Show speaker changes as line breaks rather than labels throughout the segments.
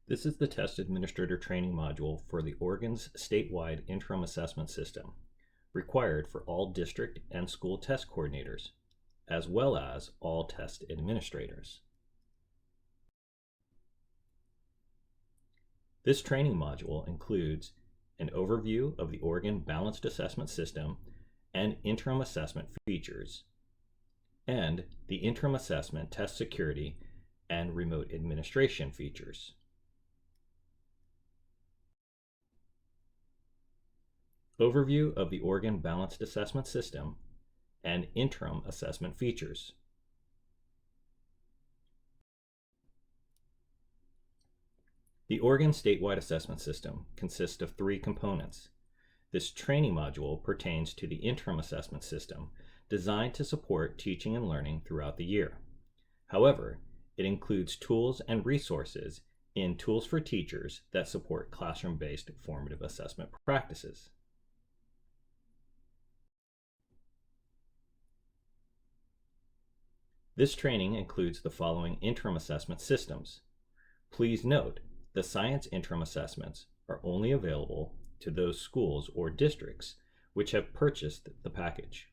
This is the Test Administrator Training module for the Oregon's statewide interim assessment system, required for all district and school test coordinators, as well as all test administrators. This training module includes an overview of the Oregon Balanced Assessment System and interim assessment features, and the interim assessment test security and remote administration features. Overview of the Oregon Balanced Assessment System and interim assessment features. The Oregon statewide assessment system consists of three components. This training module pertains to the interim assessment system designed to support teaching and learning throughout the year. However, it includes tools and resources in Tools for Teachers that support classroom-based formative assessment practices. This training includes the following interim assessment systems. Please note, the science interim assessments are only available to those schools or districts which have purchased the package.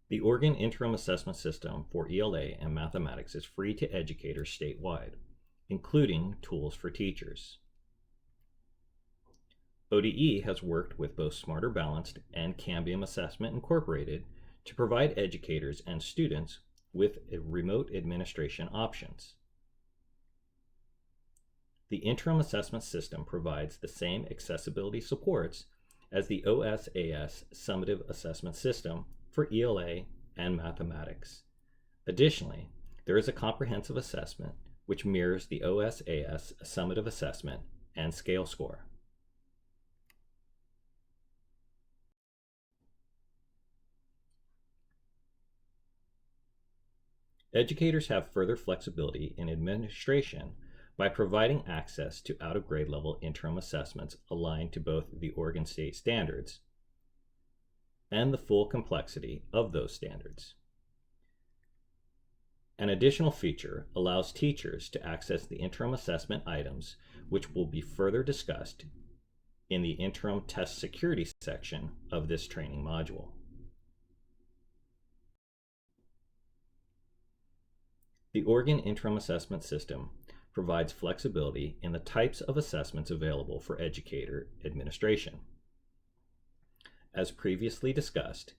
The Oregon Interim Assessment System for ELA and Mathematics is free to educators statewide, including Tools for Teachers. ODE has worked with both Smarter Balanced and Cambium Assessment Incorporated to provide educators and students with remote administration options. The interim assessment system provides the same accessibility supports as the OSAS Summative Assessment System for ELA and Mathematics. Additionally, there is a comprehensive assessment which mirrors the OSAS Summative Assessment and Scale Score. Educators have further flexibility in administration by providing access to out-of-grade level interim assessments aligned to both the Oregon State standards and the full complexity of those standards. An additional feature allows teachers to access the interim assessment items, which will be further discussed in the interim test security section of this training module. The Oregon Interim Assessment System provides flexibility in the types of assessments available for educator administration. As previously discussed,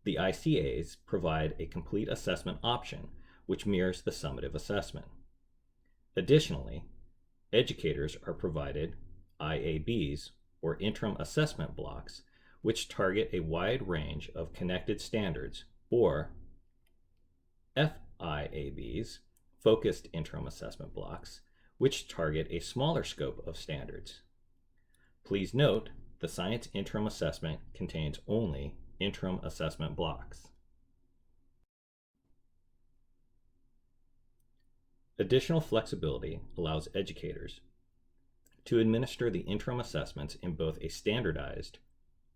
the ICAs provide a complete assessment option which mirrors the summative assessment. Additionally, educators are provided IABs, or interim assessment blocks, which target a wide range of connected standards, or FIABs, focused interim assessment blocks, which target a smaller scope of standards. Please note, the science interim assessment contains only interim assessment blocks. Additional flexibility allows educators to administer the interim assessments in both a standardized,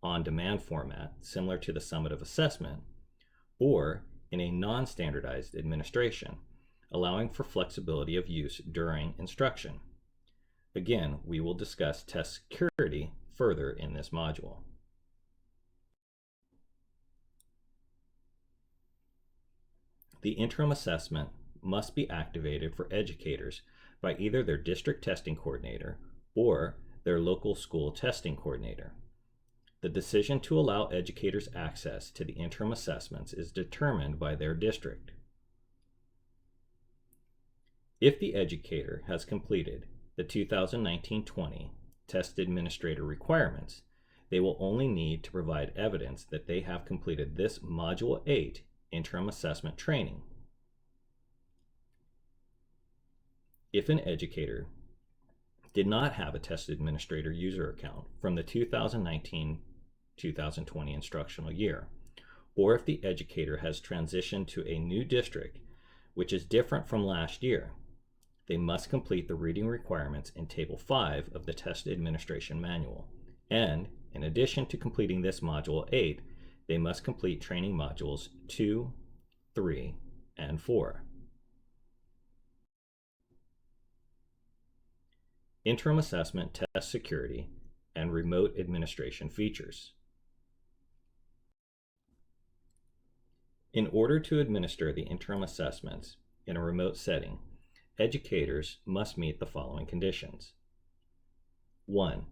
on-demand format similar to the summative assessment, or in a non-standardized administration, allowing for flexibility of use during instruction. Again, we will discuss test security further in this module. The interim assessment must be activated for educators by either their district testing coordinator or their local school testing coordinator. The decision to allow educators access to the interim assessments is determined by their district. If the educator has completed the 2019-20 test administrator requirements, they will only need to provide evidence that they have completed this Module 8 interim assessment training. If an educator did not have a test administrator user account from the 2019-2020 instructional year, or if the educator has transitioned to a new district which is different from last year, they must complete the reading requirements in Table 5 of the Test Administration Manual, and in addition to completing this Module 8, they must complete training modules 2, 3, and 4. Interim assessment test security and remote administration features. In order to administer the interim assessments in a remote setting, educators must meet the following conditions. 1.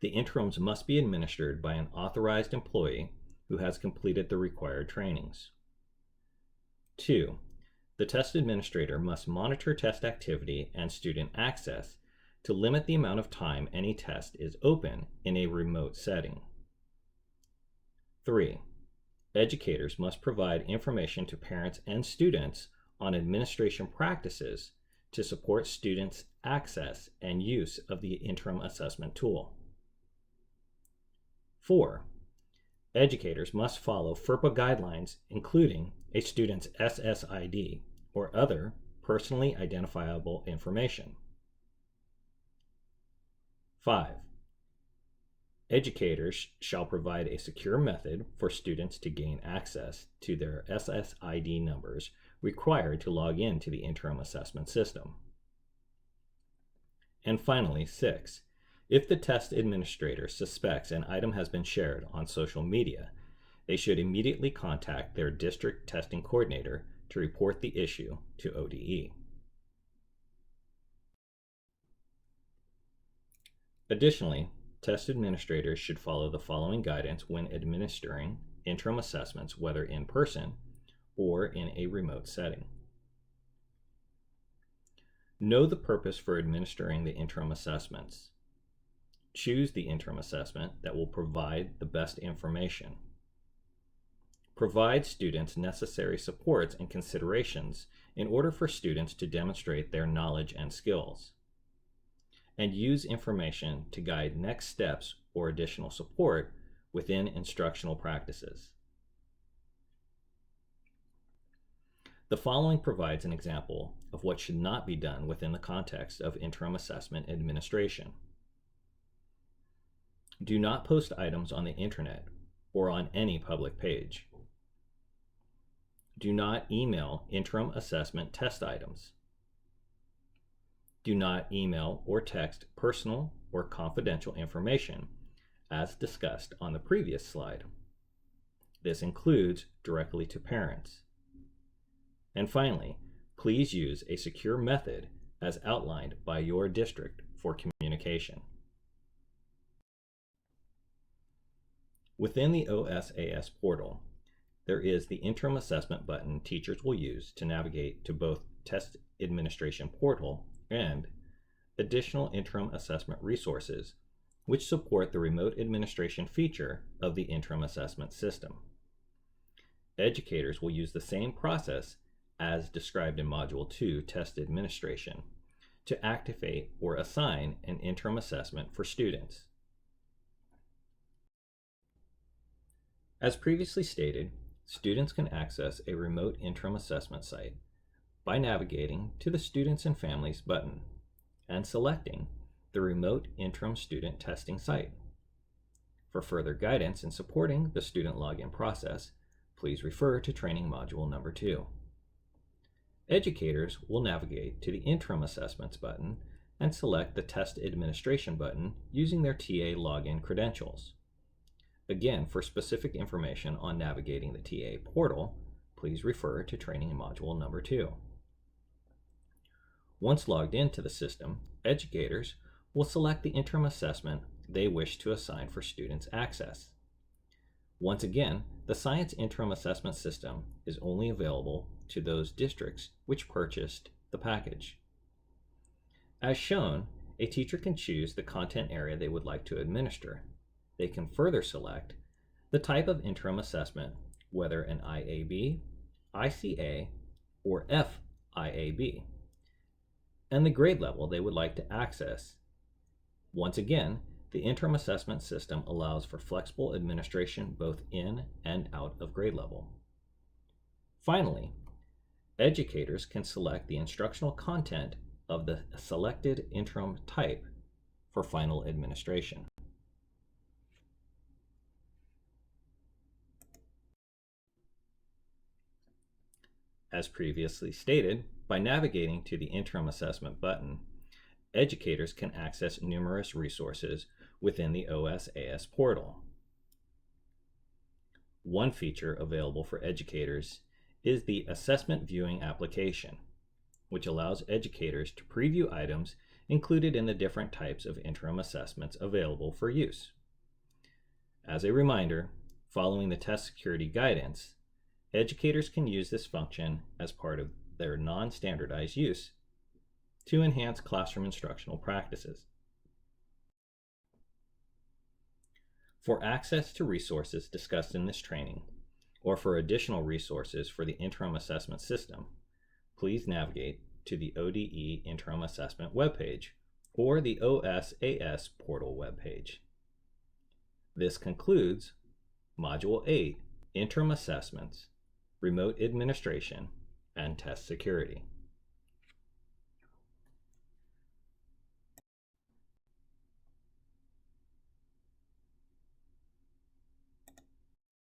The interims must be administered by an authorized employee who has completed the required trainings. 2. The test administrator must monitor test activity and student access to limit the amount of time any test is open in a remote setting. 3. Educators must provide information to parents and students on administration practices to support students' access and use of the interim assessment tool. 4. Educators must follow FERPA guidelines, including a student's SSID or other personally identifiable information. 5. Educators shall provide a secure method for students to gain access to their SSID numbers required to log into the interim assessment system. And finally, 6. If the test administrator suspects an item has been shared on social media, they should immediately contact their district testing coordinator to report the issue to ODE. Additionally, test administrators should follow the following guidance when administering interim assessments, whether in person or in a remote setting. Know the purpose for administering the interim assessments. Choose the interim assessment that will provide the best information. Provide students necessary supports and considerations in order for students to demonstrate their knowledge and skills. And use information to guide next steps or additional support within instructional practices. The following provides an example of what should not be done within the context of interim assessment administration. Do not post items on the internet or on any public page. Do not email interim assessment test items. Do not email or text personal or confidential information as discussed on the previous slide. This includes directly to parents. And finally, please use a secure method as outlined by your district for communication. Within the OSAS portal, there is the interim assessment button teachers will use to navigate to both test administration portal and additional interim assessment resources which support the remote administration feature of the interim assessment system. Educators will use the same process as described in Module 2, Test Administration, to activate or assign an interim assessment for students. As previously stated, students can access a remote interim assessment site by navigating to the Students and Families button and selecting the Remote Interim Student Testing site. For further guidance in supporting the student login process, please refer to Training Module number 2. Educators will navigate to the Interim Assessments button and select the Test Administration button using their TA login credentials. Again, for specific information on navigating the TA portal, please refer to Training Module number 2. Once logged into the system, educators will select the interim assessment they wish to assign for students' access. Once again, the Science Interim Assessment System is only available to those districts which purchased the package. As shown, a teacher can choose the content area they would like to administer. They can further select the type of interim assessment, whether an IAB, ICA, or FIAB, and the grade level they would like to access. Once again, the interim assessment system allows for flexible administration both in and out of grade level. Finally, educators can select the instructional content of the selected interim type for final administration. As previously stated, by navigating to the Interim Assessment button, educators can access numerous resources within the OSAS portal. One feature available for educators is the Assessment Viewing application, which allows educators to preview items included in the different types of interim assessments available for use. As a reminder, following the test security guidance, educators can use this function as part of their non-standardized use to enhance classroom instructional practices. For access to resources discussed in this training, or for additional resources for the interim assessment system, please navigate to the ODE Interim Assessment webpage or the OSAS portal webpage. This concludes Module 8, Interim Assessments, Remote Administration, and Test Security.